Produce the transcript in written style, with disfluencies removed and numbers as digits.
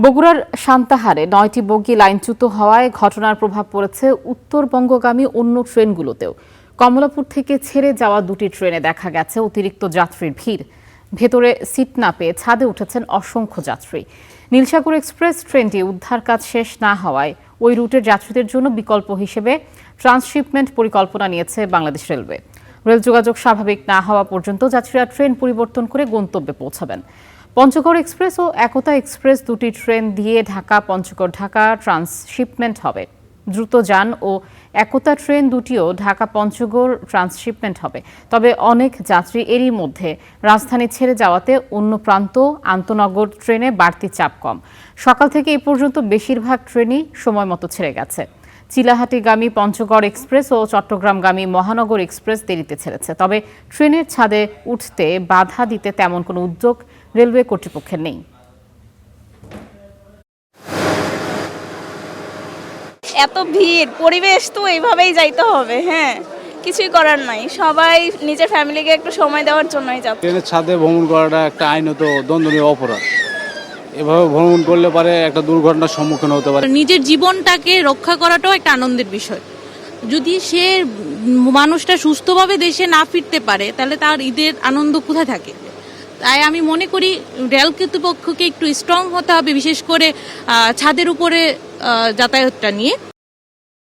বগুড়ার সান্তাহারে ৯টি বগি লাইনচ্যুত হওয়ায় ঘটনার প্রভাব পড়েছে উত্তরবঙ্গগামী অন্য ট্রেনগুলোতেও। কমলাপুর থেকে ছেড়ে যাওয়া দুটি ট্রেনে দেখা গেছে অতিরিক্ত যাত্রীর ভিড়। ভেতরে সিট না পেয়ে ছাদে উঠেছেন অসংখ্য যাত্রী। নীলসাগর এক্সপ্রেস ট্রেনটি উদ্ধার কাজ শেষ না হওয়ায় ওই রুটের যাত্রীদের জন্য বিকল্প হিসেবে ট্রান্সশিপমেন্ট পরিকল্পনা নিয়েছে বাংলাদেশ রেলওয়ে। রেল যোগাযোগ স্বাভাবিক না হওয়া পর্যন্ত যাত্রীরা ট্রেন পরিবর্তন করে গন্তব্যে পৌঁছাবেন। পঞ্চগড় এক্সপ্রেস ও একতা এক্সপ্রেস দুটি ট্রেন দিয়ে ঢাকা পঞ্চগড় ঢাকা ট্রান্সশিপমেন্ট হবে। দ্রুতযান ও একতা ট্রেন দুটিও ঢাকা পঞ্চগড় ট্রান্সশিপমেন্ট হবে। তবে অনেক যাত্রী এরই মধ্যে রাজধানী ছেড়ে যাওয়াতে অন্য প্রান্ত আন্তনগর ট্রেনে বাড়তি চাপ কম। সকাল থেকে এ পর্যন্ত বেশিরভাগ ট্রেনই সময় মতো ছেড়ে গেছে। চিলাহাটিগামী পঞ্চগড় এক্সপ্রেস ও চট্টগ্রামগামী মহানগর এক্সপ্রেস দেরিতে ছেড়েছে। তবে ট্রেনের ছাদে উঠতে বাধা দিতে তেমন কোনো উদ্যোগ রেলওয়ে কর্তৃপক্ষের নেই। এত ভিড়, পরিবেশ তো এইভাবেই যাইতে হবে। হ্যাঁ, কিছুই করার নাই, সবাই নিজের ফ্যামিলিকে একটু সময় দেওয়ার জন্যই যাচ্ছে। ট্রেনের ছাদে ভ্রমণ করাটা একটা আইনত দণ্ডনীয় অপরাধ। এভাবে ভ্রমণ করলে পারে একটা দুর্ঘটনার সম্মুখীন হতে পারে। নিজের জীবনটাকে রক্ষা করাটাও একটা আনন্দের বিষয়। যদি সে মানুষটা সুস্থভাবে দেশে না ফিরতে পারে তাহলে তার ঈদের আনন্দ কোথায় থাকে? তাই আমি মনে করি রেল কর্তৃপক্ষকে একটু স্ট্রং হতে হবে, বিশেষ করে ছাদের উপরে যাতায়াতটা নিয়ে।